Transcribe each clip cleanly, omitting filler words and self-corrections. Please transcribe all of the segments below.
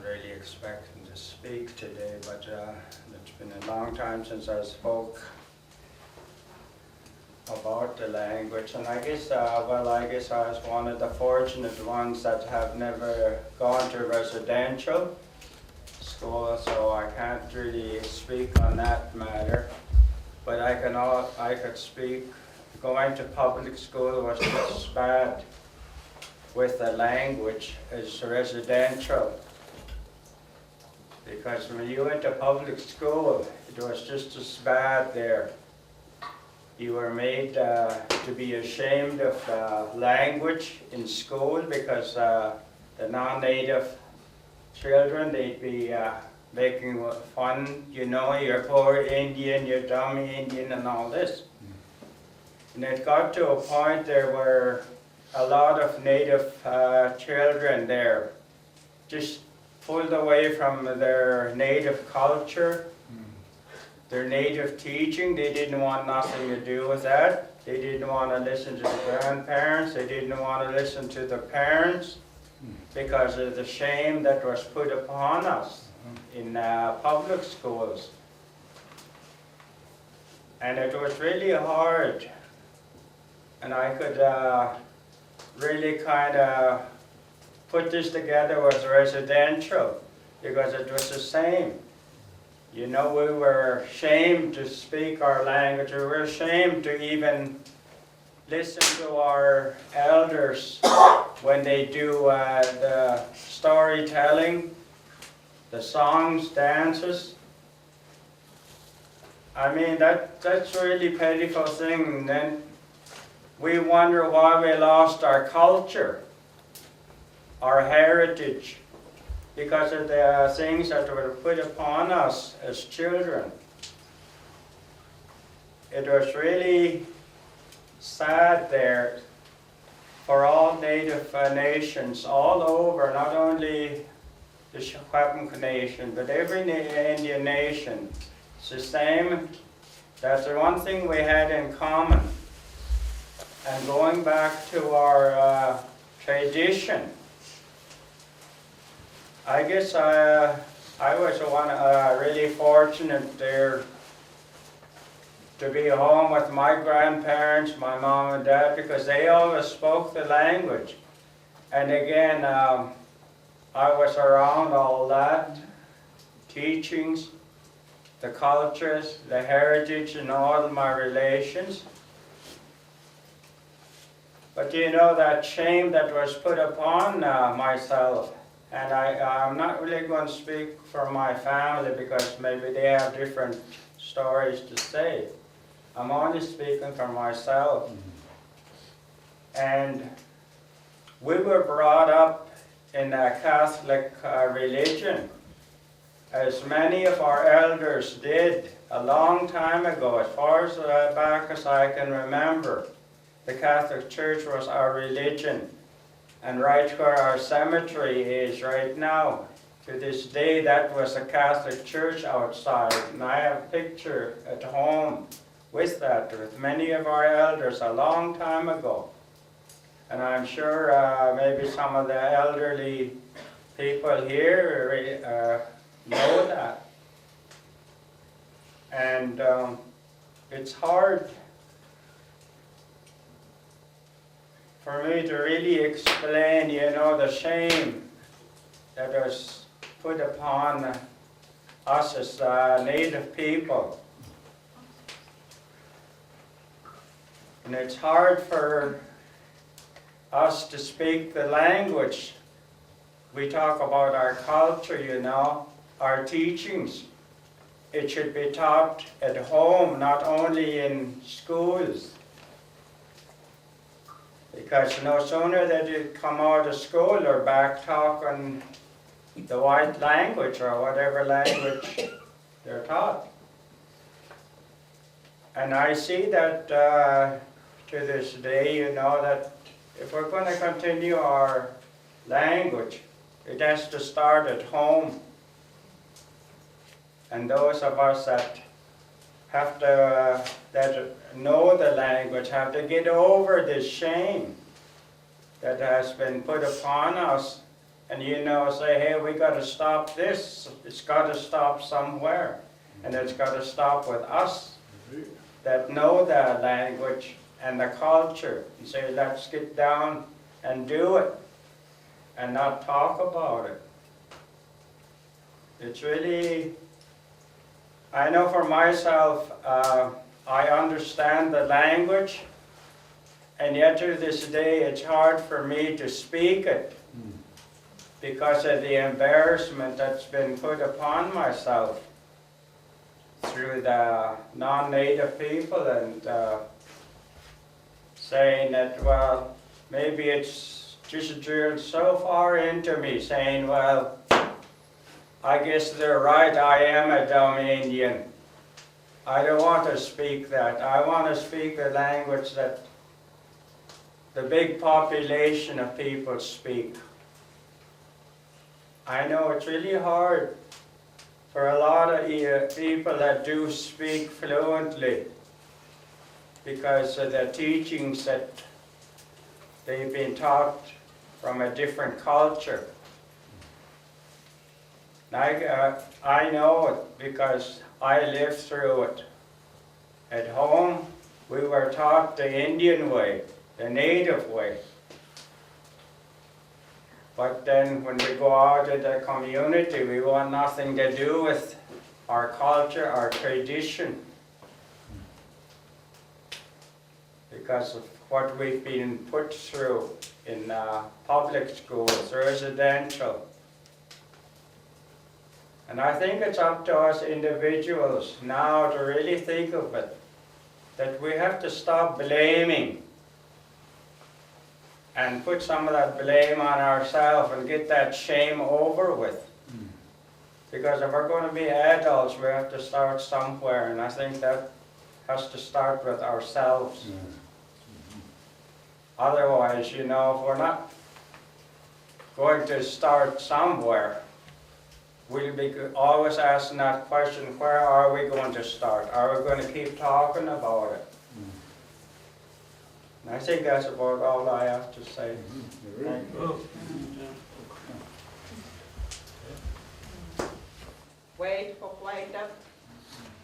really expecting to speak today, but it's been a long time since I spoke about the language, and I guess I was one of the fortunate ones that have never gone to residential school, so I can't really speak on that matter. But I could speak. Going to public school was just as bad with the language as residential, because when you went to public school, it was just as bad there. You were made to be ashamed of language in school because the non-native children, they'd be making fun, you know, you're poor Indian, you're dumb Indian and all this. And it got to a point there where a lot of native children there just pulled away from their native culture, their native teaching. They didn't want nothing to do with that. They didn't want to listen to the grandparents. They didn't want to listen to the parents because of the shame that was put upon us in public schools. And it was really hard. And I could really kind of put this together with residential because it was the same. You know, we were ashamed to speak our language. We were ashamed to even listen to our elders when they do the storytelling, the songs, dances. I mean, that's a really pitiful thing. And then we wonder why we lost our culture, our heritage, because of the things that were put upon us as children. It was really sad there for all native nations all over, not only the Secwepemc nation, but every Indian nation. It's the same. That's the one thing we had in common. And going back to our tradition, I guess I was one really fortunate there to be home with my grandparents, my mom and dad, because they always spoke the language. And again, I was around all that, teachings, the cultures, the heritage, and all my relations. But you know, that shame that was put upon myself, and I'm not really going to speak for my family because maybe they have different stories to say. I'm only speaking for myself. And we were brought up in a Catholic religion, as many of our elders did a long time ago, as far as back as I can remember. The Catholic Church was our religion. And right where our cemetery is right now, to this day, that was a Catholic church outside. And I have a picture at home with that, with many of our elders a long time ago. And I'm sure maybe some of the elderly people here know that. And it's hard for me to really explain, you know, the shame that was put upon us as native people. And it's hard for us to speak the language. We talk about our culture, you know, our teachings. It should be taught at home, not only in schools. Because no sooner that you come out of school or back talking the white language or whatever language they're taught. And I see that to this day, you know, that if we're going to continue our language, it has to start at home. And those of us that have to, that know the language, have to get over this shame that has been put upon us and say, hey, we got to stop this. It's got to stop somewhere, and it's got to stop with us that know the language and the culture, and say, let's get down and do it, and not talk about it. It's really, I know for myself, I understand the language, and yet to this day it's hard for me to speak it because of the embarrassment that's been put upon myself through the non-native people, and saying that, well, maybe it's just drilled so far into me, saying, well, I guess they're right, I am a dumb Indian. I don't want to speak that. I want to speak a language that the big population of people speak. I know it's really hard for a lot of people that do speak fluently because of the teachings that they've been taught from a different culture. I know it because I lived through it. At home, we were taught the Indian way, the native way. But then when we go out in the community, we want nothing to do with our culture, our tradition, because of what we've been put through in public schools, residential. And I think it's up to us individuals now to really think of it, that we have to stop blaming and put some of that blame on ourselves and get that shame over with. Because if we're going to be adults, we have to start somewhere, and I think that has to start with ourselves. Otherwise, if we're not going to start somewhere, we'll be always asking that question, where are we going to start? Are we going to keep talking about it? And I think that's about all I have to say. Thank you. Wait for later.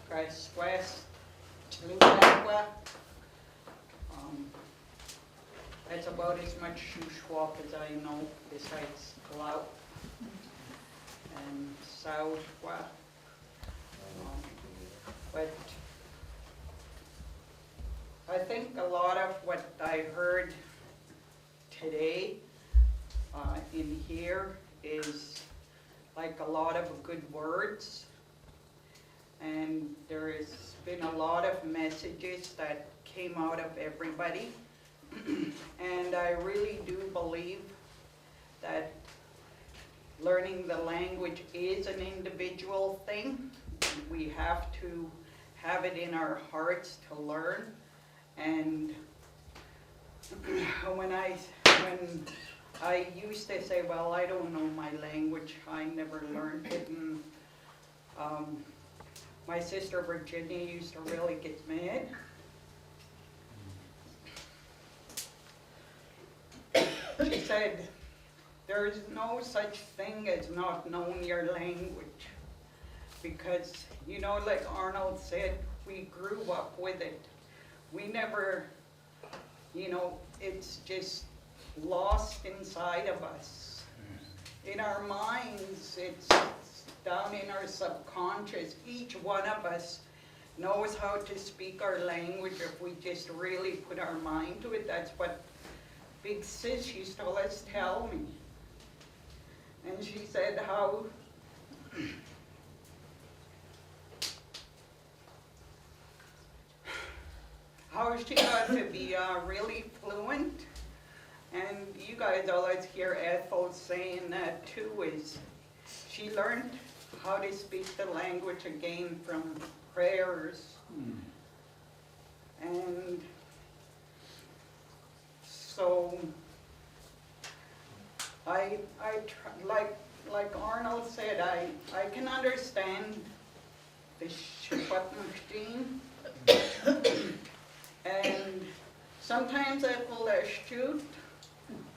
Press west. Lula. That's about as much Shuswap as I know, besides Clout and Southwa. But I think a lot of what I heard today in here is like a lot of good words, and there has been a lot of messages that came out of everybody. And I really do believe that learning the language is an individual thing. We have to have it in our hearts to learn. And when I used to say, well, I don't know my language, I never learned it, and my sister Virginia used to really get mad. She said, there is no such thing as not knowing your language, because, like Arnold said, we grew up with it. We never, it's just lost inside of us. In our minds, it's down in our subconscious. Each one of us knows how to speak our language if we just really put our mind to it. That's what Big Sis used to always tell me. And she said how she got to be really fluent. And you guys always hear Ethel saying that too, is she learned how to speak the language again from prayers. And so like Arnold said, I can understand the Secwepemc, and sometimes I will shoot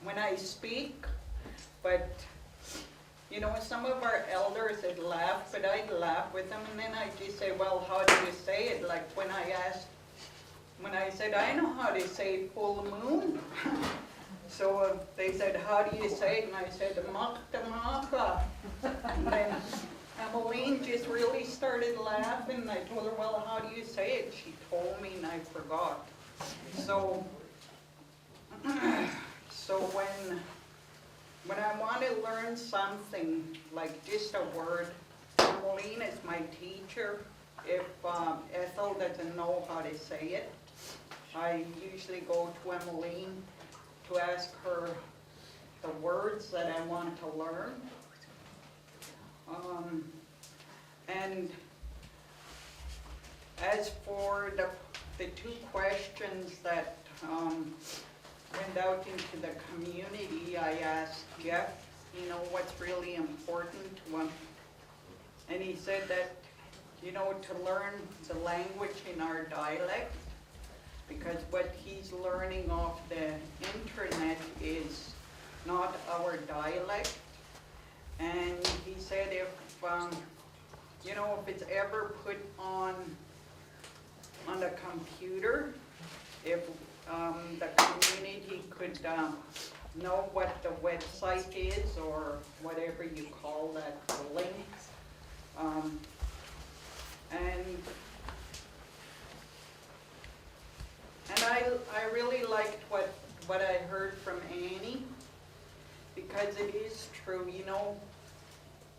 when I speak, but you know, some of our elders would laugh, but I'd laugh with them, and then I'd just say, well, how do you say it? Like when I said, I know how to say full moon. So they said, how do you say it? And I said, maktamaka. And then Emmeline just really started laughing, and I told her, well, how do you say it? She told me, and I forgot. So when I want to learn something, like just a word, Emmeline is my teacher. If Ethel doesn't know how to say it, I usually go to Emmeline to ask her the words that I want to learn. And as for the two questions that went out into the community, I asked Jeff, you know, what's really important to him. And he said that, you know, to learn the language in our dialect, because what he's learning off the internet is not our dialect. And he said if, you know, if it's ever put on a computer, if the community could know what the website is, or whatever you call that, the link. And I really liked what I heard from Annie, because it is true, you know,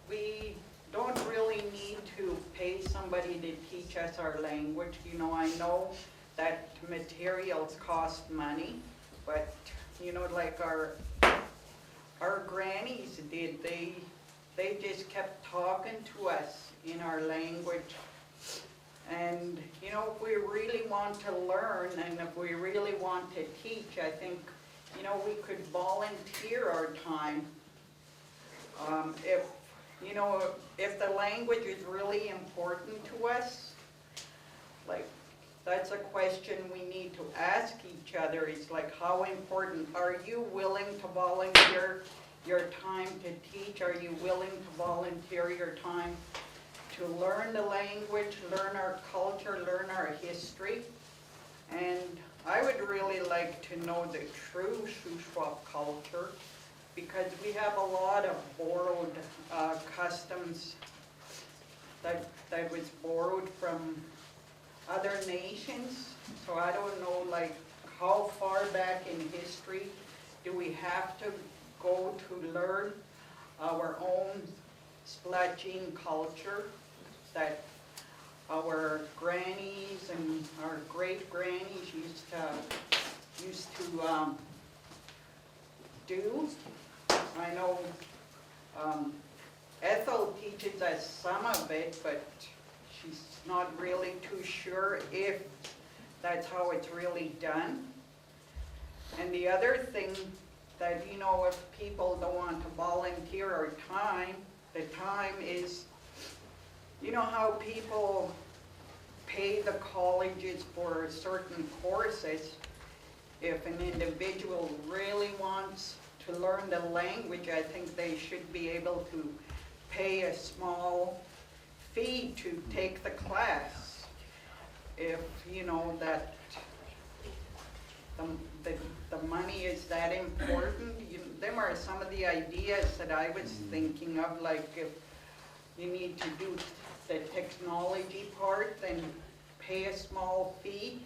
we don't really need to pay somebody to teach us our language. You know, I know that materials cost money, but, you know, like our grannies did, they just kept talking to us in our language. And, you know, if we really want to learn, and if we really want to teach, I think, you know, we could volunteer our time. If, you know, if the language is really important to us, like, that's a question we need to ask each other. It's like, how important, are you willing to volunteer your time to teach? Are you willing to volunteer your time to learn the language, learn our culture, learn our history? And I would really like to know the true Shuswap culture, because we have a lot of borrowed customs that was borrowed from other nations. So I don't know, like, how far back in history do we have to go to learn our own Splatsin culture that our grannies and our great grannies used to do. I know Ethel teaches us some of it, but she's not really too sure if that's how it's really done. And the other thing that, you know, if people don't want to volunteer our time, the time is, you know how people pay the colleges for certain courses. If an individual really wants to learn the language, I think they should be able to pay a small fee to take the class. If, you know, that the money is that important, them are some of the ideas that I was thinking of, like if you need to do the technology part, then pay a small fee,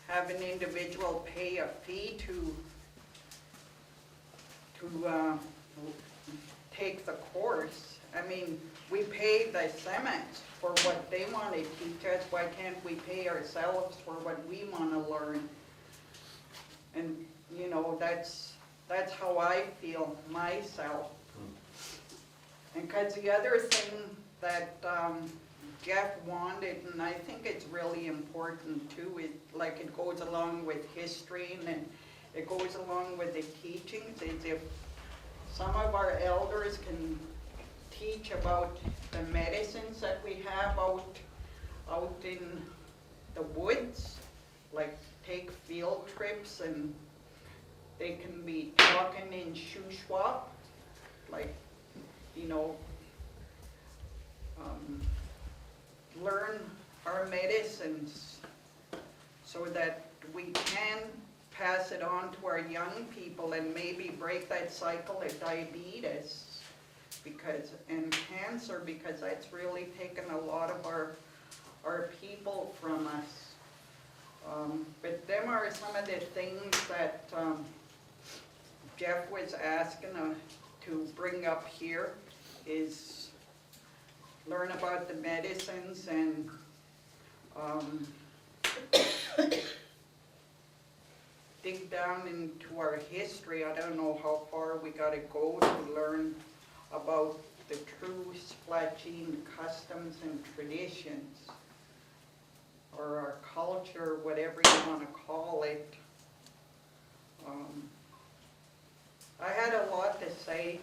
have an individual pay a fee to take the course. I mean, we pay the Semeks for what they want to teach us. Why can't we pay ourselves for what we want to learn? And, you know, that's how I feel myself. And because the other thing that Jeff wanted, and I think it's really important too, is like it goes along with history and then it goes along with the teachings, is if some of our elders can teach about the medicines that we have out in the woods, like take field trips, and they can be talking in Shuswap, like you know, learn our medicines so that we can pass it on to our young people and maybe break that cycle of diabetes and cancer, because that's really taken a lot of our people from us. But them are some of the things that Jeff was asking to bring up here, is learn about the medicines and dig down into our history. I don't know how far we got to go to learn about the true Splatsin customs and traditions, or our culture, whatever you want to call it. I had a lot to say,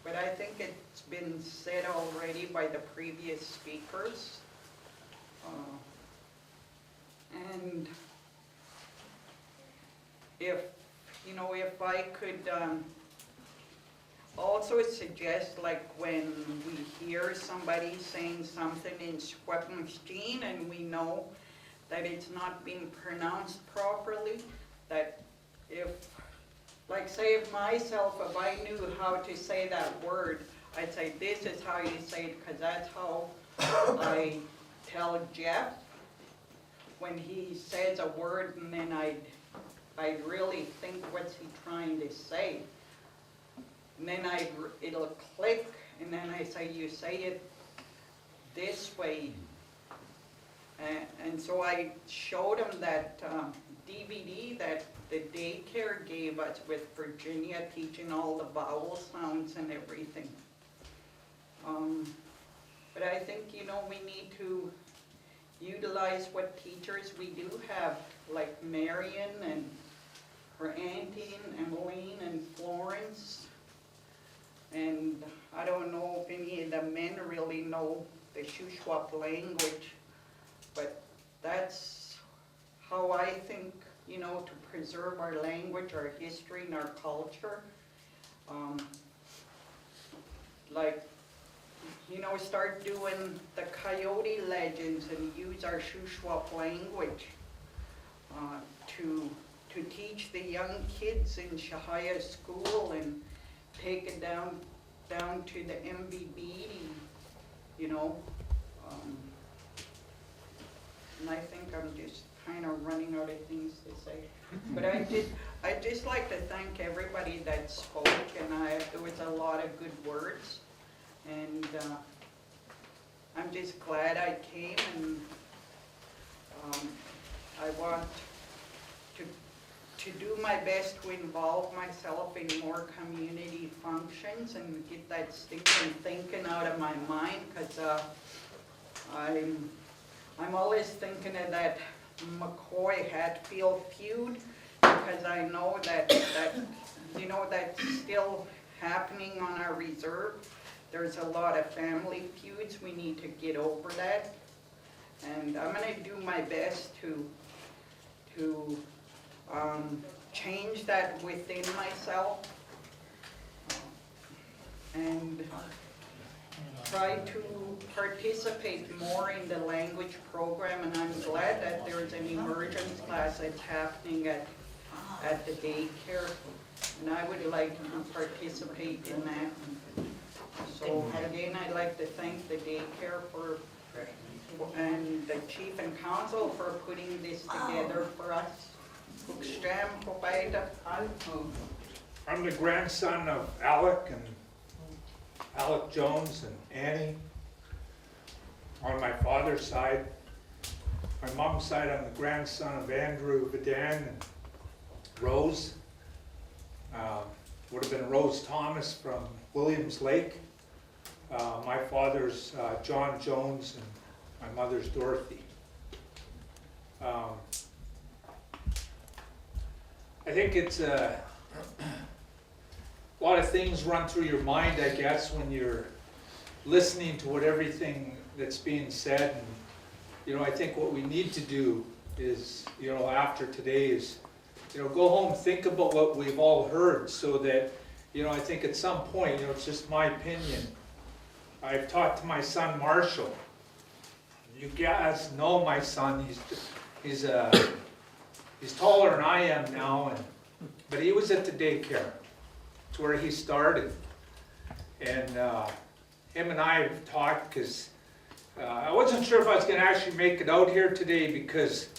but I think it's been said already by the previous speakers. And if I could also suggest, like when we hear somebody saying something in Secwepemc and we know that it's not being pronounced properly, that if, like say if I knew how to say that word, I'd say this is how you say it, because that's how I tell Jeff when he says a word, and then I'd really think what's he trying to say. And then it'll click, and then I say, you say it this way. And so I showed him that DVD that the daycare gave us with Virginia, teaching all the vowel sounds and everything. But I think, we need to utilize what teachers we do have, like Marion and her auntie and Emmeline and Florence. And I don't know if any of the men really know the Shuswap language, but that's how I think, to preserve our language, our history, and our culture. Start doing the coyote legends and use our Shuswap language to teach the young kids in Shahaya school, and take it down to the MBB, and I think I'm just kind of running out of things to say. But I'd just like to thank everybody that spoke, and there was a lot of good words, and I'm just glad I came, and I want to do my best to involve myself in more community functions and get that stinking thinking out of my mind, because I'm always thinking of that McCoy-Hatfield feud, because I know that's still happening on our reserve. There's a lot of family feuds. We need to get over that, and I'm going to do my best to change that within myself, and try to participate more in the language program. And I'm glad that there's an emergence class that's happening at the daycare, and I would like to participate in that. So again, I'd like to thank the daycare and the chief and council for putting this together for us. I'm the grandson of Alec Jones and Annie on my father's side. My mom's side, I'm the grandson of Andrew Vidan and Rose. Would have been Rose Thomas from Williams Lake. My father's John Jones and my mother's Dorothy. I think it's a lot of things run through your mind, I guess, when you're listening to everything that's being said. And, I think what we need to do is, after today is, go home, think about what we've all heard, so that, I think at some point, it's just my opinion. I've talked to my son Marshall. You guys know my son. He's taller than I am now, but he was at the daycare. It's where he started. And him and I have talked because I wasn't sure if I was going to actually make it out here today because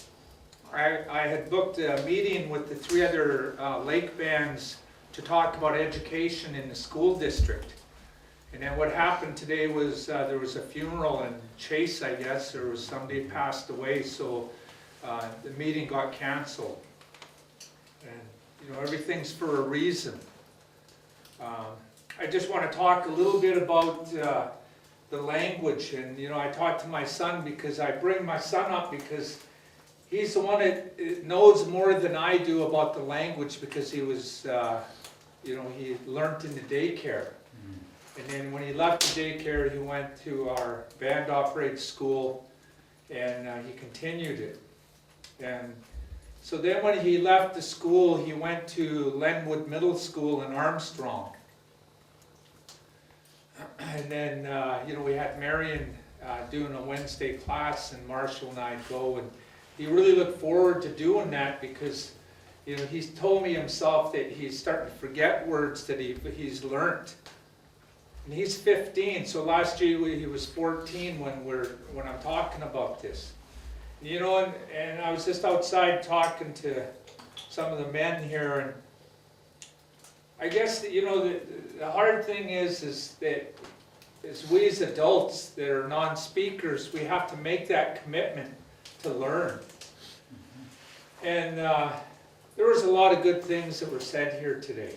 I had booked a meeting with the 3 other lake bands to talk about education in the school district. And then what happened today was there was a funeral in Chase, I guess. There was somebody passed away, so the meeting got canceled. And everything's for a reason. I just want to talk a little bit about the language. And I talked to my son because I bring my son up because he's the one that knows more than I do about the language because he was, he learned in the daycare. And then when he left the daycare, he went to our band operated school and he continued it. And so then when he left the school, he went to Lenwood Middle School in Armstrong. And then, we had Marion doing a Wednesday class and Marshall and I go, and he really looked forward to doing that because, he's told me himself that he's starting to forget words that he's learned. And he's 15, so last year he was 14 when I'm talking about this. And I was just outside talking to some of the men here, and I guess that, the hard thing is that as we as adults that are non-speakers, we have to make that commitment to learn. And there was a lot of good things that were said here today.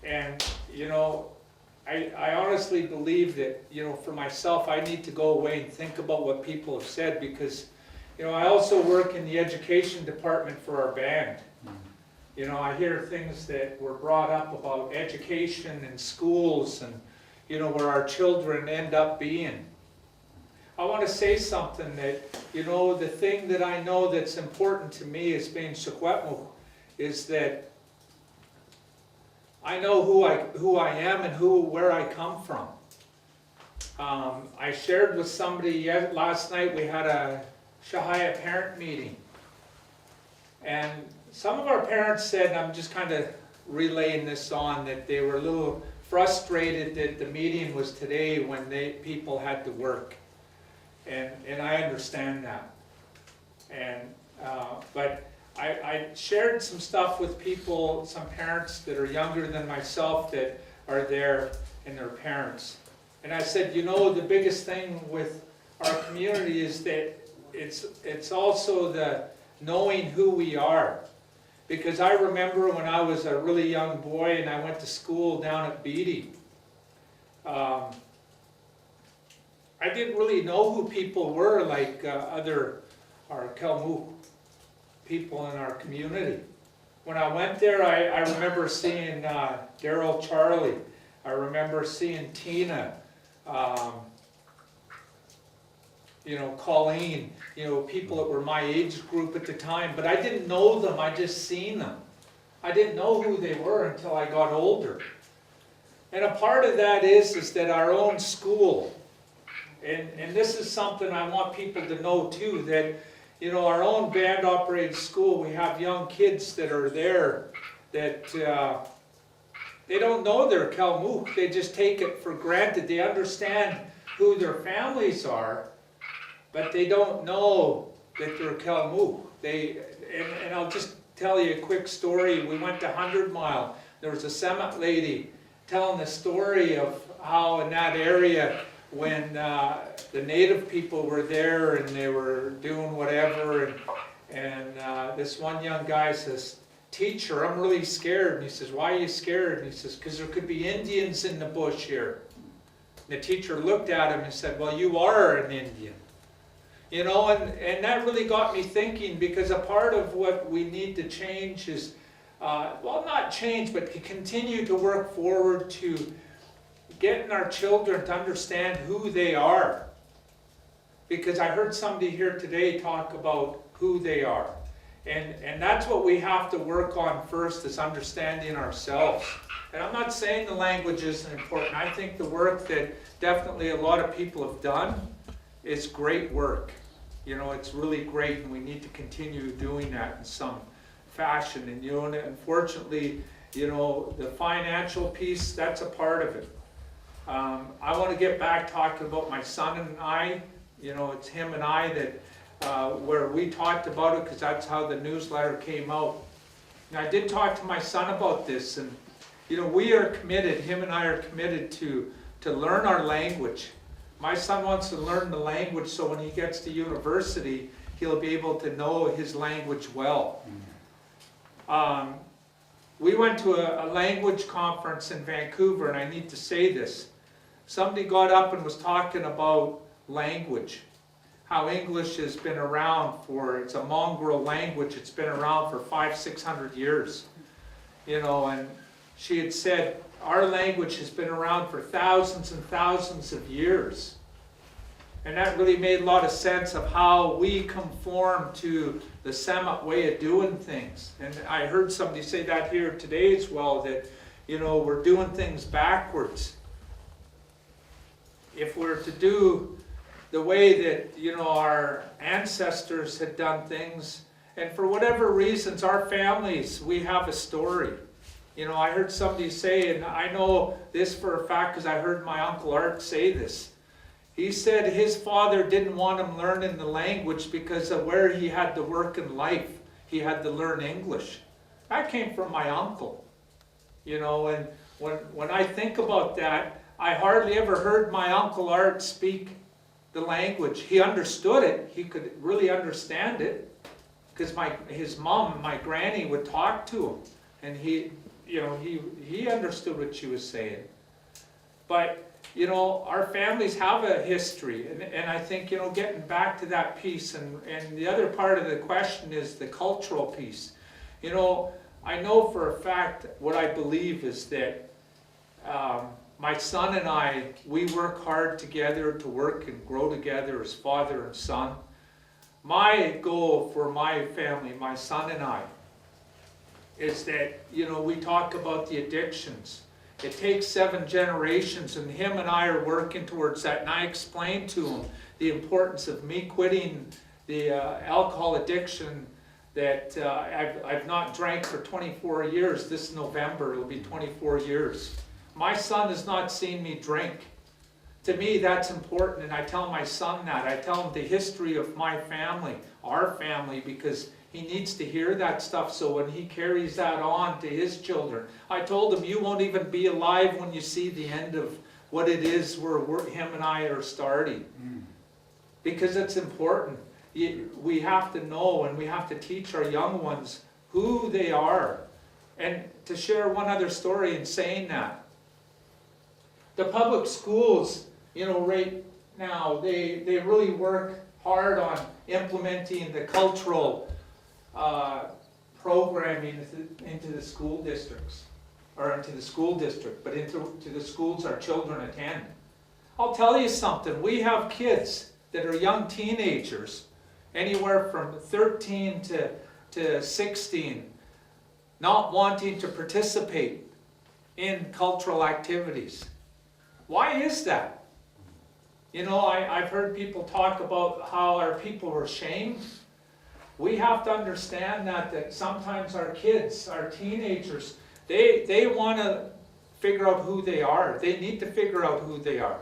And, I honestly believe that, for myself, I need to go away and think about what people have said because, I also work in the education department for our band. I hear things that were brought up about education and schools and, where our children end up being. I want to say something that, the thing that I know that's important to me as being Secwepemc is that I know who I am and where I come from. I shared with somebody last night, we had a Shahaya parent meeting. And some of our parents said, I'm just kind of relaying this on, that they were a little frustrated that the meeting was today when people had to work. And I understand that. And but I shared some stuff with people, some parents that are younger than myself that are there and their parents. And I said, the biggest thing with our community is that it's also the knowing who we are. Because I remember when I was a really young boy and I went to school down at Beatty, I didn't really know who people were like our Kalmuk people in our community. When I went there, I remember seeing Darrell Charlie. I remember seeing Tina, Colleen, people that were my age group at the time, but I didn't know them, I just seen them. I didn't know who they were until I got older. And a part of that is that our own school, and this is something I want people to know too, that our own band operated school, we have young kids that are there that they don't know they're Kalmuk, they just take it for granted. They understand who their families are, but they don't know that they're Kalmuk. And I'll just tell you a quick story. We went to 100 Mile. There was a Semet lady telling the story of how in that area when the native people were there and they were doing whatever, and this one young guy says, "Teacher, I'm really scared." And he says, "Why are you scared?" And he says, "Because there could be Indians in the bush here." And the teacher looked at him and said, "Well, you are an Indian." And that really got me thinking, because a part of what we need to change is, well, not change, but to continue to work forward to getting our children to understand who they are. Because I heard somebody here today talk about who they are. And that's what we have to work on first, is understanding ourselves. And I'm not saying the language isn't important. I think the work that definitely a lot of people have done is great work. You know, it's really great, and we need to continue doing that in some fashion. And you know, and unfortunately, you know, the financial piece, that's a part of it. I want to get back talking about my son and I. You know, it's him and I that where we talked about it, because that's how the newsletter came out. And I did talk to my son about this, and you know, we are committed, him and I are committed to learn our language. My son wants to learn the language so when he gets to university, he'll be able to know his language well. We went to a language conference in Vancouver, and I need to say this. Somebody got up and was talking about language, how English has been around for, it's a mongrel language, it's been around for 500-600 years. You know, and she had said, our language has been around for thousands and thousands of years. And that really made a lot of sense of how we conform to the Semitic way of doing things. And I heard somebody say that here today as well, that, you know, we're doing things backwards. If we're to do the way that, you know, our ancestors had done things, and for whatever reasons, our families, we have a story. You know, I heard somebody say, and I know this for a fact because I heard my Uncle Art say this. He said his father didn't want him learning the language because of where he had to work in life. He had to learn English. That came from my uncle. You know, and when I think about that, I hardly ever heard my Uncle Art speak the language. He understood it. He could really understand it because his mom, my granny, would talk to him, and he understood what she was saying. But you know, our families have a history, and I think, you know, getting back to that piece, and the other part of the question is the cultural piece. You know, I know for a fact what I believe is that my son and I, we work hard together to work and grow together as father and son. My goal for my family, my son and I, is that, you know, we talk about the addictions. It takes 7 generations, and him and I are working towards that. And I explained to him the importance of me quitting the alcohol addiction that I've not drank for 24 years. This November, it'll be 24 years. My son has not seen me drink. To me, that's important, and I tell my son that. I tell him the history of my family, our family, because he needs to hear that stuff so when he carries that on to his children. I told him, you won't even be alive when you see the end of what it is where him and I are starting. Because it's important. We have to know, and we have to teach our young ones who they are. And to share one other story in saying that, the public schools, you know, right now, they really work hard on implementing the cultural programming into the school districts, or into the school district, but into the schools our children attend. I'll tell you something, we have kids that are young teenagers, anywhere from 13 to 16, not wanting to participate in cultural activities. Why is that? You know, I've heard people talk about how our people are shamed. We have to understand that sometimes our kids, our teenagers, they want to figure out who they are. They need to figure out who they are.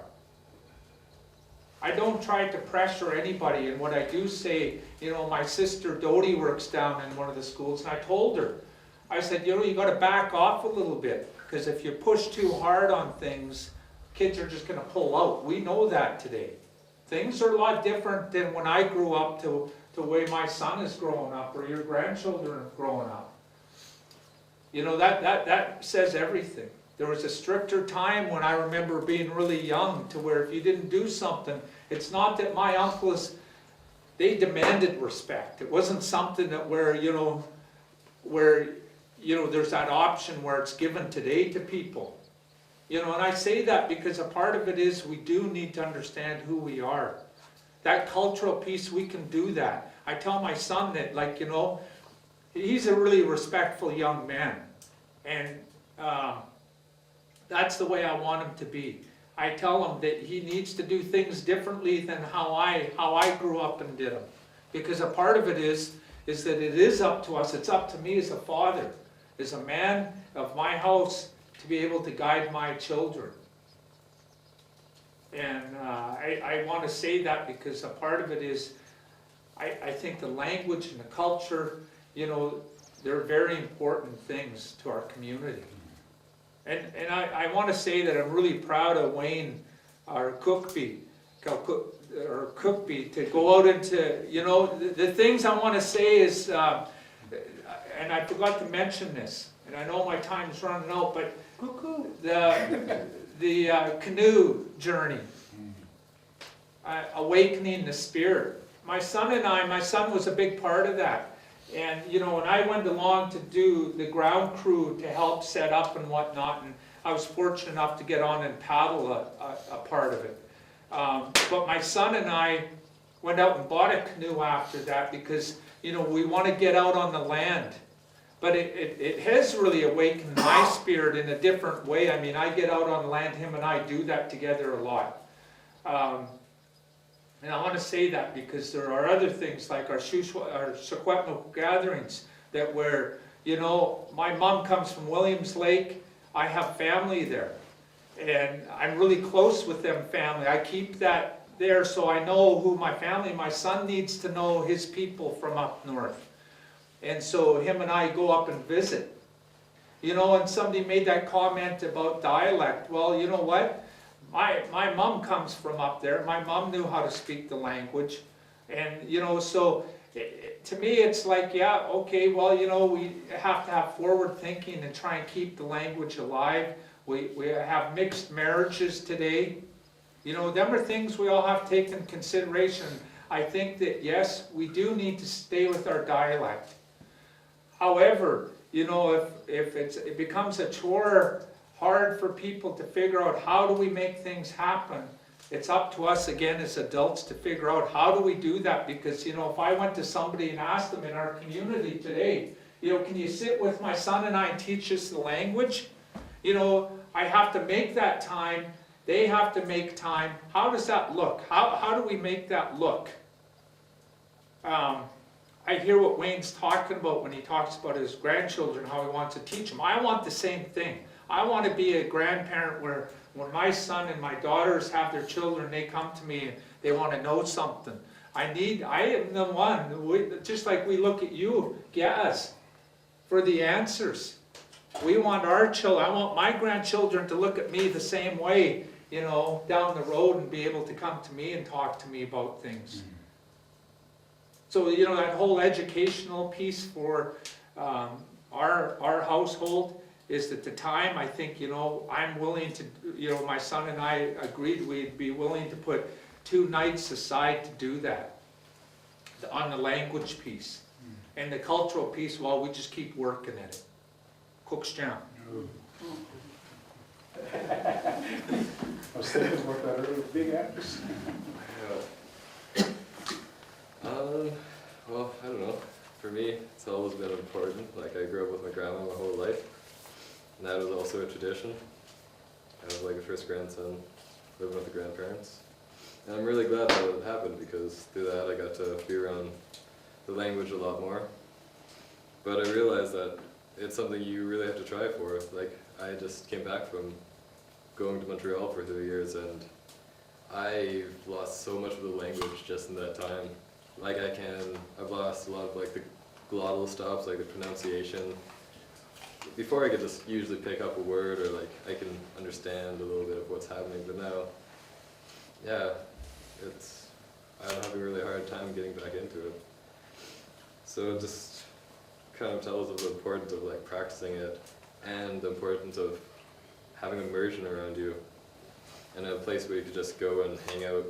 I don't try to pressure anybody, and what I do say, you know, my sister Dodie works down in one of the schools, and I told her, I said, you know, you got to back off a little bit, because if you push too hard on things, kids are just going to pull out. We know that today. Things are a lot different than when I grew up to the way my son is growing up, or your grandchildren are growing up. You know, that says everything. There was a stricter time when I remember being really young to where if you didn't do something, it's not that my uncles, they demanded respect. It wasn't something that where there's that option where it's given today to people. You know, and I say that because a part of it is we do need to understand who we are. That cultural piece, we can do that. I tell my son that, like, you know, he's a really respectful young man. And that's the way I want him to be. I tell him that he needs to do things differently than how I grew up and did them. Because a part of it is that it is up to us, it's up to me as a father, as a man of my house, to be able to guide my children. And I want to say that because a part of it is, I think the language and the culture, you know, they're very important things to our community. And I want to say that I'm really proud of Wayne, our Cookby, to go out into, you know, the things I want to say is, and I forgot to mention this, and I know my time's running out, but the canoe journey, awakening the spirit. My son was a big part of that. And, you know, when I went along to do the ground crew to help set up and whatnot, and I was fortunate enough to get on and paddle a part of it. But my son and I went out and bought a canoe after that because, you know, we want to get out on the land. But it has really awakened my spirit in a different way. I mean, I get out on land, him and I do that together a lot. And I want to say that because there are other things like our Secwepemc gatherings that where, you know, my mom comes from Williams Lake, I have family there. And I'm really close with them family. I keep that there so I know who my family, my son needs to know his people from up north. And so him and I go up and visit. You know, and somebody made that comment about dialect. Well, you know what? My mom comes from up there. My mom knew how to speak the language. And, you know, so to me it's like, yeah, okay, well, you know, we have to have forward thinking and try and keep the language alive. We have mixed marriages today. You know, them are things we all have to take into consideration. I think that, yes, we do need to stay with our dialect. However, you know, if it becomes a chore, hard for people to figure out how do we make things happen, it's up to us again as adults to figure out how do we do that. Because, you know, if I went to somebody and asked them in our community today, you know, can you sit with my son and I and teach us the language? You know, I have to make that time, they have to make time. How does that look? How do we make that look? I hear what Wayne's talking about when he talks about his grandchildren, how he wants to teach them. I want the same thing. I want to be a grandparent where when my son and my daughters have their children, they come to me and they want to know something. I am the one, just like we look at you, Gaz, for the answers. We want our children, I want my grandchildren to look at me the same way, you know, down the road and be able to come to me and talk to me about things. So, you know, that whole educational piece for our household is at the time, I think, you know, I'm willing to, you know, my son and I agreed we'd be willing to put 2 nights aside to do that, on the language piece. And the cultural piece, well, we just keep working at it. Cook's jam. I was thinking about that earlier, big actors. Well, I don't know. For me, it's always been important. Like, I grew up with my grandma my whole life, and that was also a tradition. I was like a first grandson living with the grandparents. And I'm really glad that it happened because through that I got to be around the language a lot more. But I realized that it's something you really have to try for. Like, I just came back from going to Montreal for 3 years, and I've lost so much of the language just in that time. Like, I've lost a lot of like the glottal stops, like the pronunciation. Before I could just usually pick up a word or like I can understand a little bit of what's happening, but now, yeah, I'm having a really hard time getting back into it. So it just kind of tells of the importance of like practicing it and the importance of having immersion around you and a place where you could just go and hang out.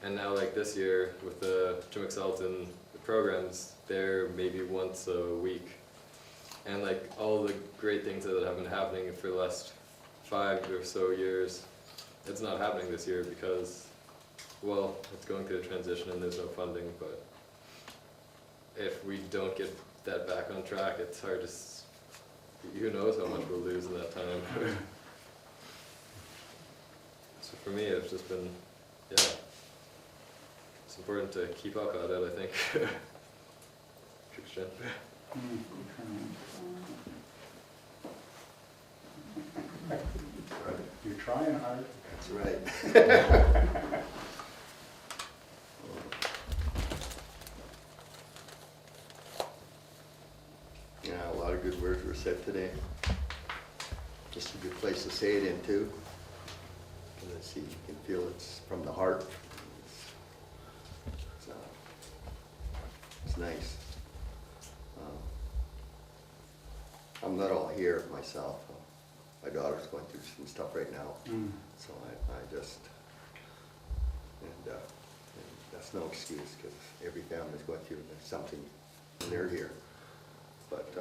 And now, like this year with the Tzk7aksaltn programs, they're maybe once a week. And like all the great things that have been happening for the last 5 or so years, it's not happening this year because, well, it's going through a transition and there's no funding, but if we don't get that back on track, it's hard to, who knows how much we'll lose in that time. So for me, it's just been, yeah, it's important to keep up at it, I think. Christian. You're trying hard. That's right. Yeah, a lot of good words were said today. Just a good place to say it in too. Let's see, you can feel it's from the heart. It's nice. I'm not all here myself. My daughter's going through some stuff right now, so I just, and that's no excuse, because every family's going through something when they're here. But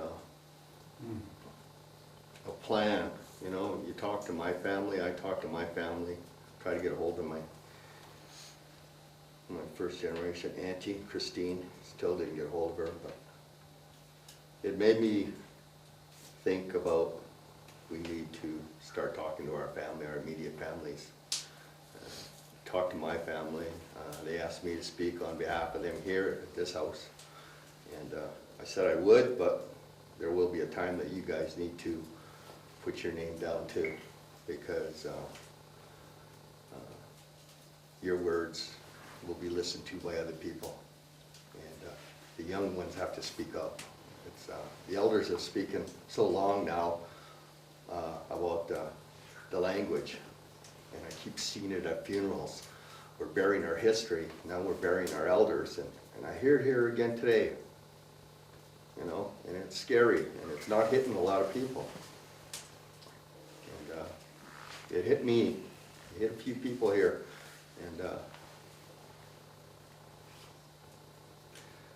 a plan, you know, you talk to my family, I talk to my family, try to get a hold of my first generation auntie, Christine. Still didn't get a hold of her, but it made me think about we need to start talking to our family, our immediate families. Talk to my family. They asked me to speak on behalf of them here at this house. And I said I would, but there will be a time that you guys need to put your name down too, because your words will be listened to by other people. And the young ones have to speak up. It's, the elders have spoken so long now about the language, and I keep seeing it at funerals. We're burying our history, now we're burying our elders, and I hear it here again today, you know, and it's scary, and it's not hitting a lot of people. And it hit me, it hit a few people here, and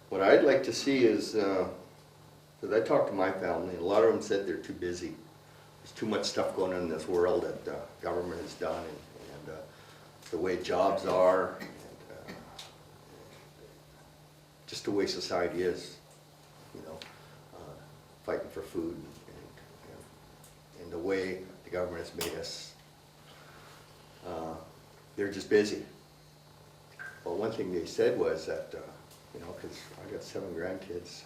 what I'd like to see is, because I talked to my family, and a lot of them said they're too busy. There's too much stuff going on in this world that the government has done, and the way jobs are, and just the way society is, you know, fighting for food, and the way the government has made us, they're just busy. Well, one thing they said was that, you know, because I got 7 grandkids,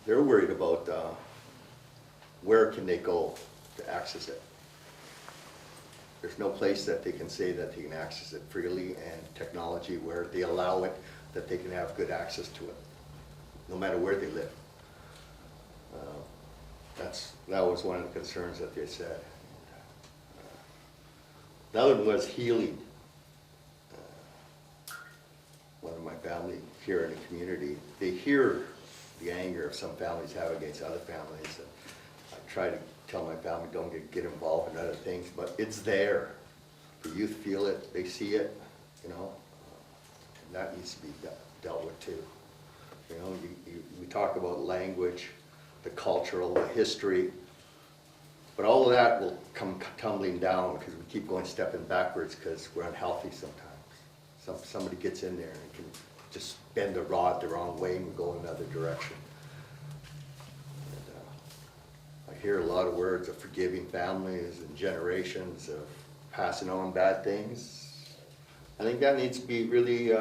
they're worried about where can they go to access it. There's no place that they can say that they can access it freely, and technology where they allow it, that they can have good access to it, no matter where they live. That was one of the concerns that they said. The other one was healing. One of my family here in the community, they hear the anger of some families have against other families. And I try to tell my family don't get involved in other things, but it's there. The youth feel it, they see it, you know, and that needs to be dealt with too. You know, we talk about language, the cultural, the history, but all of that will come tumbling down because we keep stepping backwards because we're unhealthy sometimes. Somebody gets in there and can just bend the rod the wrong way and go another direction. And, I hear a lot of words of forgiving families and generations of passing on bad things. I think that needs to be really,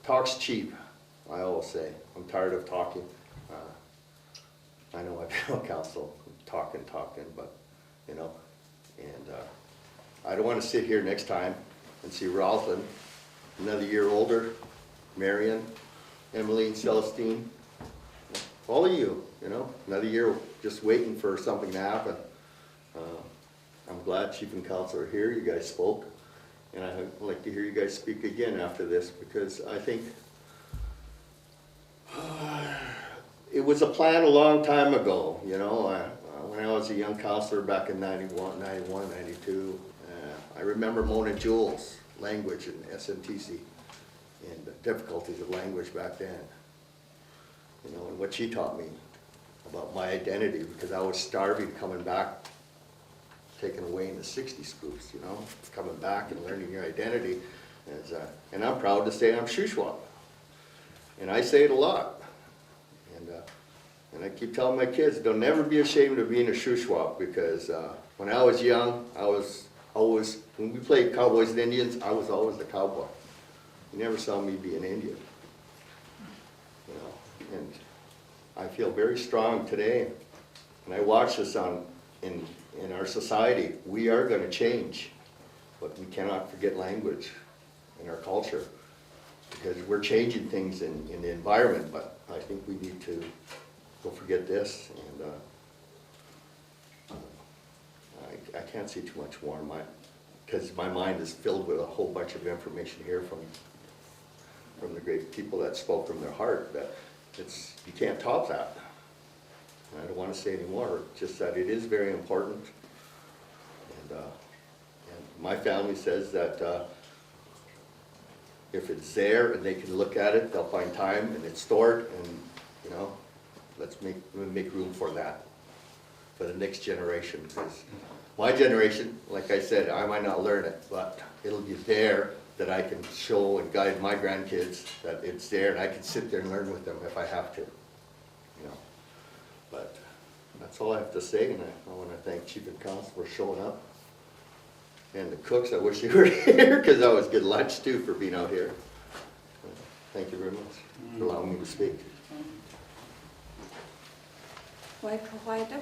talk's cheap, I always say. I'm tired of talking. I know I feel counsel, talking, but, you know, and I don't want to sit here next time and see Rosalind, another year older, Marion, Emily, Celestine, all of you, you know, another year just waiting for something to happen. I'm glad Chief and Council are here, you guys spoke, and I'd like to hear you guys speak again after this, because I think it was a plan a long time ago, you know. When I was a young counselor back in 91, 92, I remember Mona Jewell's language in SMTC and the difficulties of language back then. You know, and what she taught me about my identity, because I was starving coming back, taken away in the 60s groups, you know, coming back and learning your identity. And I'm proud to say I'm Shuswap. And I say it a lot. And I keep telling my kids, don't never be ashamed of being a Shuswap, because when I was young, I was always, when we played Cowboys and Indians, I was always the cowboy. You never saw me be an Indian. You know, and I feel very strong today, and I watch this in our society. We are going to change, but we cannot forget language and our culture, because we're changing things in the environment, but I think we need to don't forget this. And I can't say too much more, because my mind is filled with a whole bunch of information here from the great people that spoke from their heart, that you can't top that. And I don't want to say any more, just that it is very important. And my family says that if it's there and they can look at it, they'll find time, and it's stored, and you know, let's make room for that, for the next generation. Because my generation, like I said, I might not learn it, but it'll be there that I can show and guide my grandkids that it's there, and I can sit there and learn with them if I have to. You know, but that's all I have to say, and I want to thank Chief and Council for showing up. And the cooks, I wish they were here, because that was good lunch too for being out here. Thank you very much for allowing me to speak. Wai Kawaida,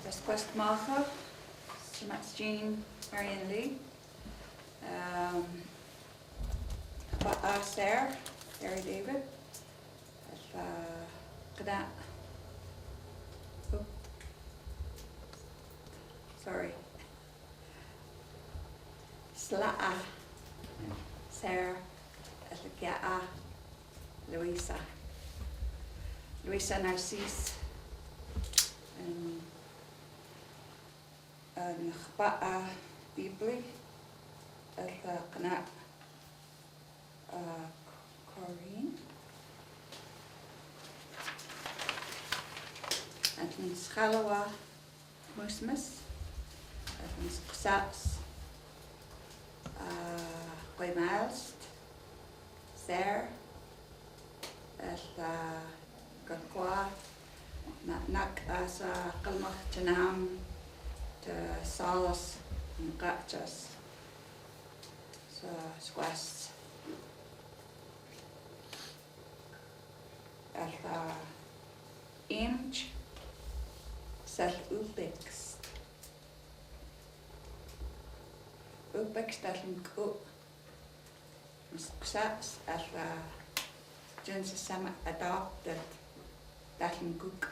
West Martha, Jean, Marion Lee, Sarah, Gary David, Kada, sorry, Sla'a, Sarah, Ga'a, Louisa Narcisse, and Ba'a Bibli, Kana Corinne, and Schalawa Musmus, and Ksats, Miles, Sarah, Gakwa, Nak as Kalmach Janam, to Salas and Gachas, so Squasts, Imch, Sel Ubix, Dalin Cook, Sats, Jones Sama adopted Dalin Cook.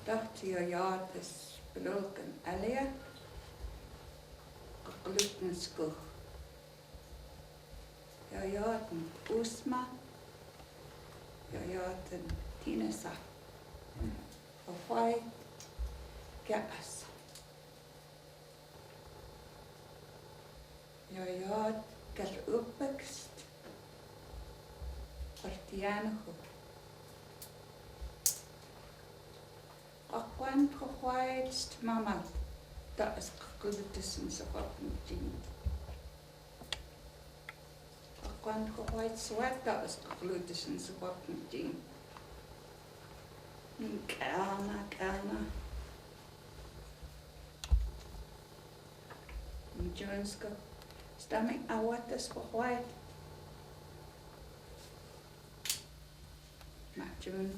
Dacht je ja, het is beloken Alia, gluten skoeg. Ja, een Oesma, ja, een Tinesa. Of why, gas. Ja, gal opbekst, Partianego. Aquan gehoord, mama, dat is goed tussen ze wat moet doen. Aquan gehoord, zwart, dat is goed tussen ze wat moet doen. Kerna. Jones go, stomach, I want this gehoord. Maar June.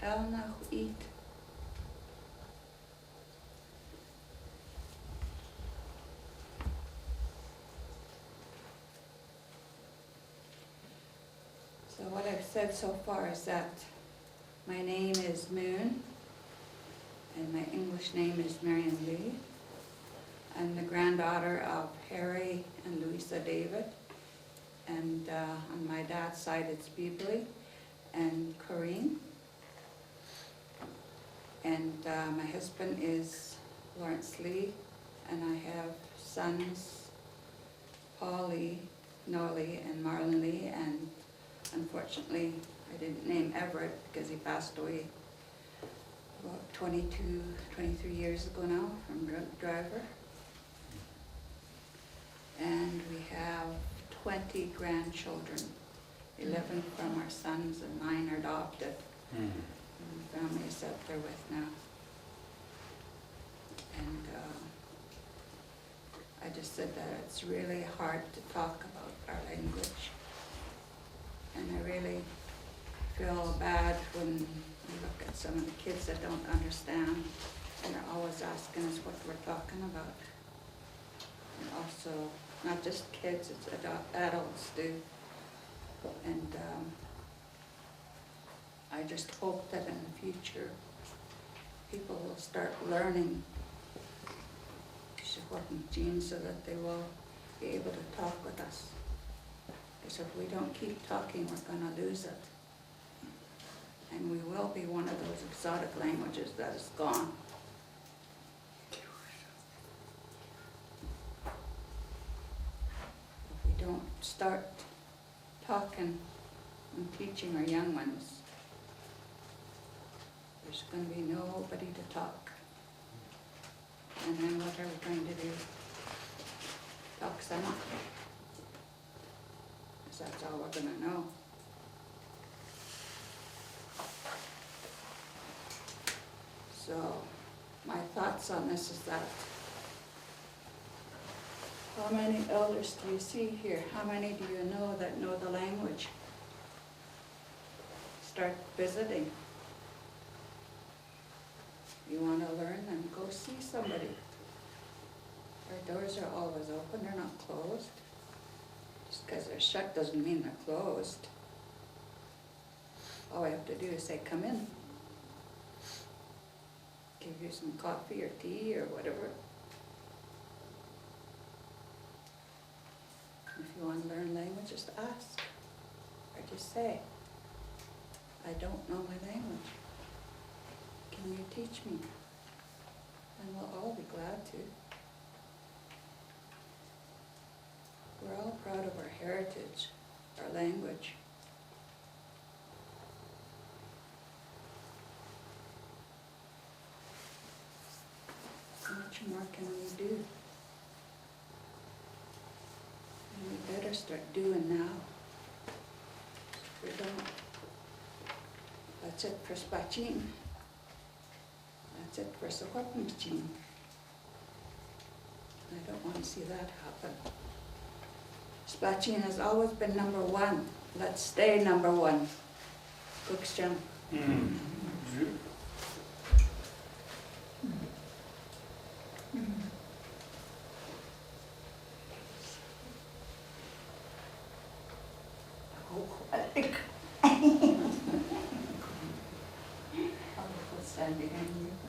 Elna eat. So what I've said so far is that my name is Moon, and my English name is Marion Lee. I'm the granddaughter of Harry and Louisa David, and on my dad's side it's Bibli and Corinne. And my husband is Lawrence Lee, and I have sons, Paul Lee, Noah Lee, and Marion Lee, and unfortunately, I didn't name Everett because he passed away about 22, 23 years ago now from drunk driver. And we have 20 grandchildren, 11 from our sons and 9 are adopted. And the family is that they're with now. And I just said that it's really hard to talk about our language. And I really feel bad when you look at some of the kids that don't understand and are always asking us what we're talking about. And also, not just kids, it's adults too. And I just hope that in the future, people will start learning Secwepemc genes so that they will be able to talk with us. Because if we don't keep talking, we're gonna lose it. And we will be one of those exotic languages that is gone. If we don't start talking and teaching our young ones, there's going to be nobody to talk. And then what are we going to do? Talk some up. Because that's all we're going to know. So, my thoughts on this is that, how many elders do you see here? How many do you know that know the language? Start visiting. You want to learn, then go see somebody. Our doors are always open, they're not closed. Just because they're shut doesn't mean they're closed. All I have to do is say, come in. Give you some coffee or tea or whatever. If you want to learn language, just ask. Or just say, I don't know my language. Can you teach me? And we'll all be glad to. We're all proud of our heritage, our language. How much more can we do? And we better start doing now. If we don't, that's it for Splatsin. That's it for Secwepemc gene. I don't want to see that happen. Splatsin has always been number one. Let's stay number one. Cook's standing on you.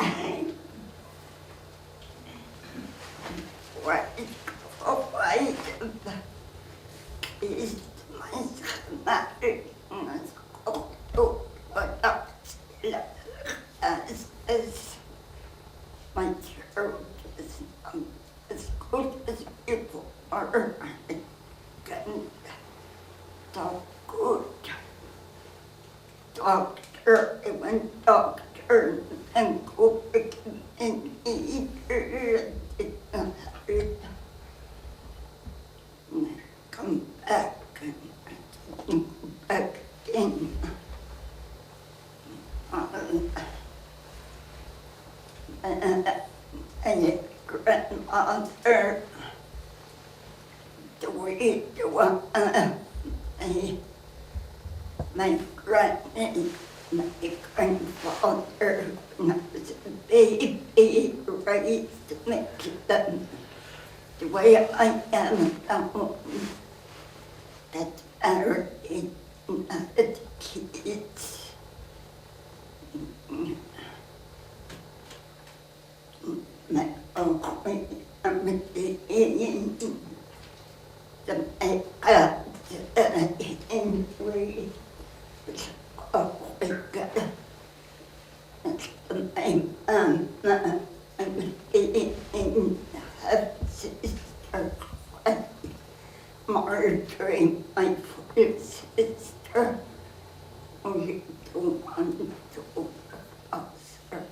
My church is as good as people are. I can talk good. Doctor, I went doctor and go and eat come back and back in. And grandmother, the way my granny, my grandfather, when I was a baby, raised me the way I am now. That married, not kids. My only in the makeup in way my mom in Marjorie, my full sister, we don't want to us our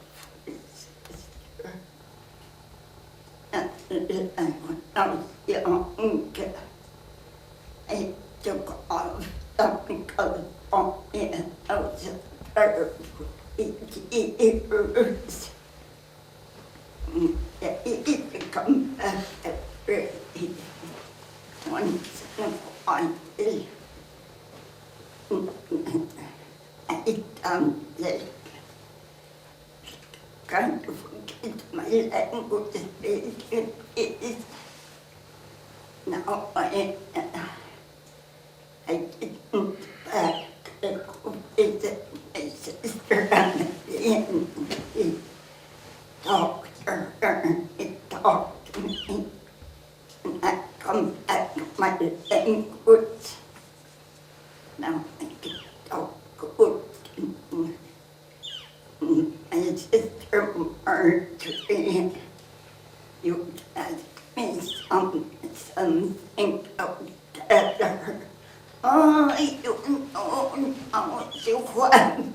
full sister. And when I was young, I took off from California. I was there for 8 years. I used to come back every once in a while. I done like kind of forget my language is now I get back to go visit my sister and he talked to her and he talked to me and I come back to my language. Now I can talk good. My sister Marjorie, you asked me something about her. I don't know how to one.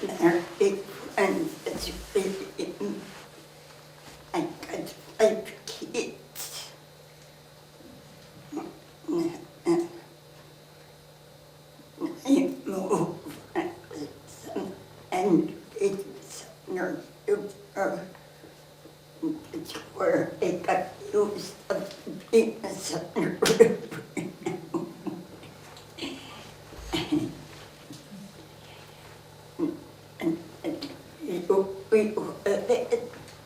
They're big friends, it's really, I got 5 kids. I moved and it's it's where I got used to being a son.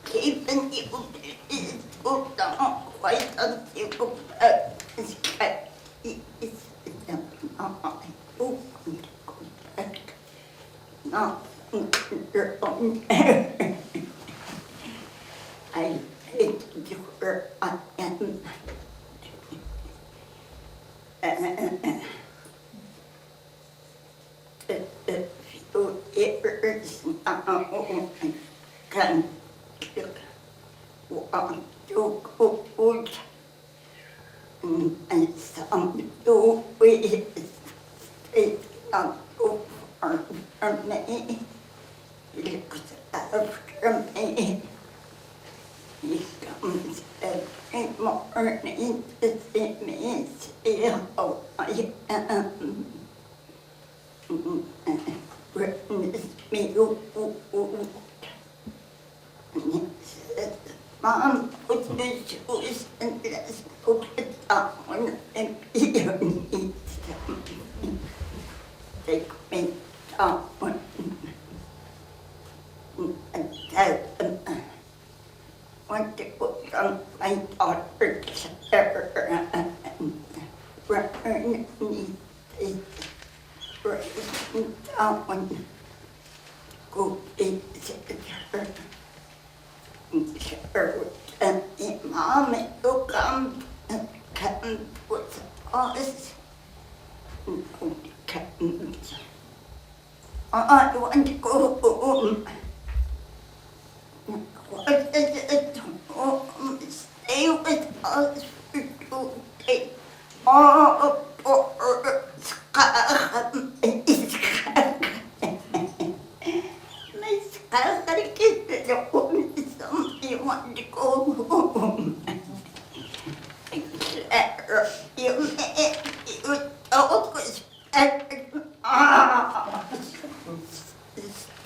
Keeping you put down quite until it's cut. It's not your own. I hate you where I am. Few years now, I can walk to good, and some do it stay not too far from me. He looks after me. He comes every morning to see me, see how I am. Witness me food. And he says, Mom, put the shoes and let's put it down and you need some. Take me down and tell them I want to put on my daughter's hair and burn me. Breaking down, go visit her. Sure, and Mom, you come with us. No, can't. I want to go home. What is it? Home? Stay with us for 2 days. Oh, poor you want to go home. You always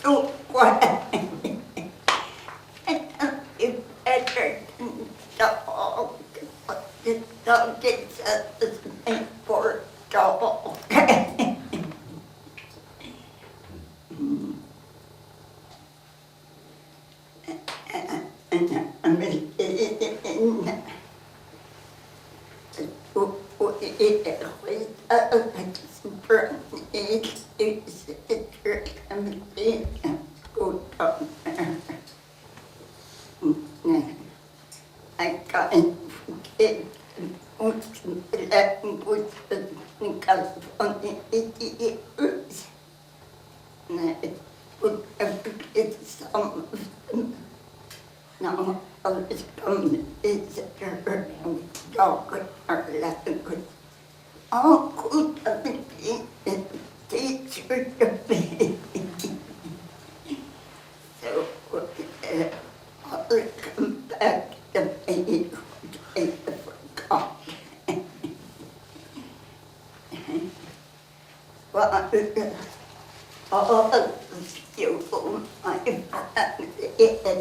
so quiet. You better talk. thought it's a for doll. I can't forget language in California. It's some of them. Now, I was coming to visit her and talk with her language. Oh, good, I became a teacher to me. So, I'll come back to me. I forgot. Well, all of you, my family,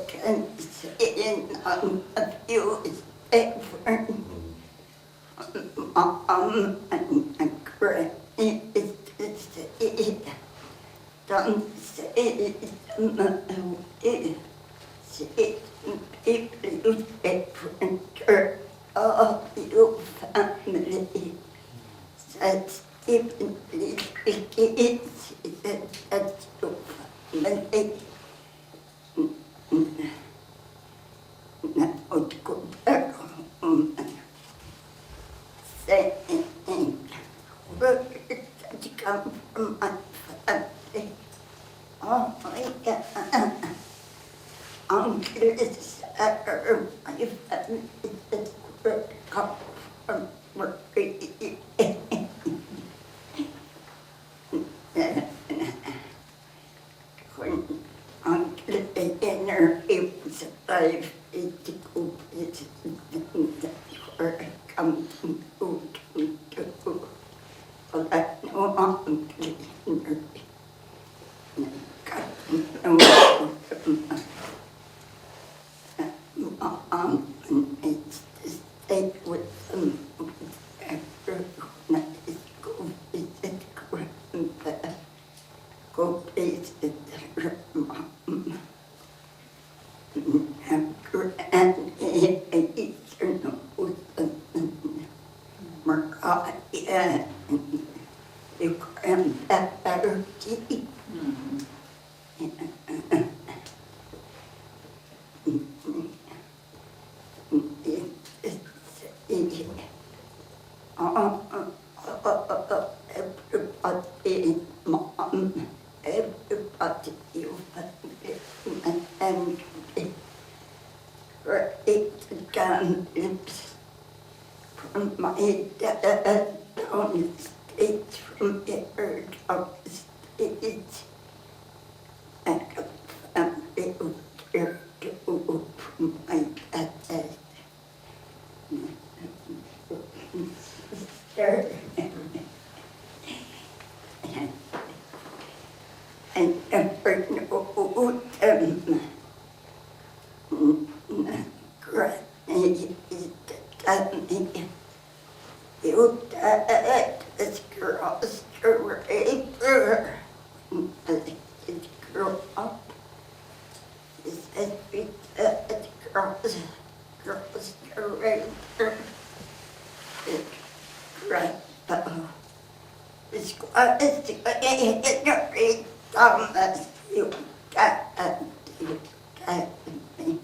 can say none of you is different. Mom and Granny is to say, don't say no, say people different, all your family. That's even little kids, that's your family. Now go back home. Saying, where did that come from my family? Oh my God. Uncle is my family is where it come from. When Uncle Dinner, he was alive, he go visit where I come to go. But I know Uncle Dinner. God knows Mom needs to stay with them after when I go visit Grandpa. Go visit her mom. And Granny Eastern Mariah and your grandfather T. Everybody, Mom, everybody, you and great grandlips from my dad down the States, from here down the States, and a family of here too from my dad. I never know them. Granny is telling me, your dad is crossed the river. As kids grow up, he said, your dad crossed the river. Grandpa is quite Henry Thomas, you dad me.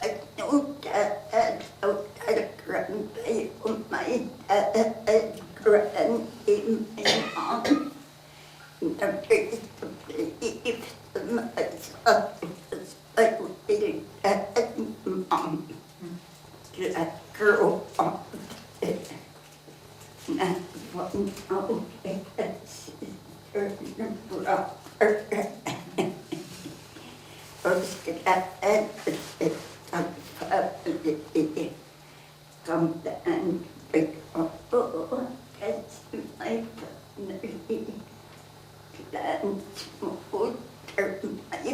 I know dad, so dad grandpa, my dad, granny, my mom. Never used to believe myself as I really dad, mom. That girl up there. Not one of that sister brother. First dad is a family. Come down, pick up, oh, that's my family. Plants, food, my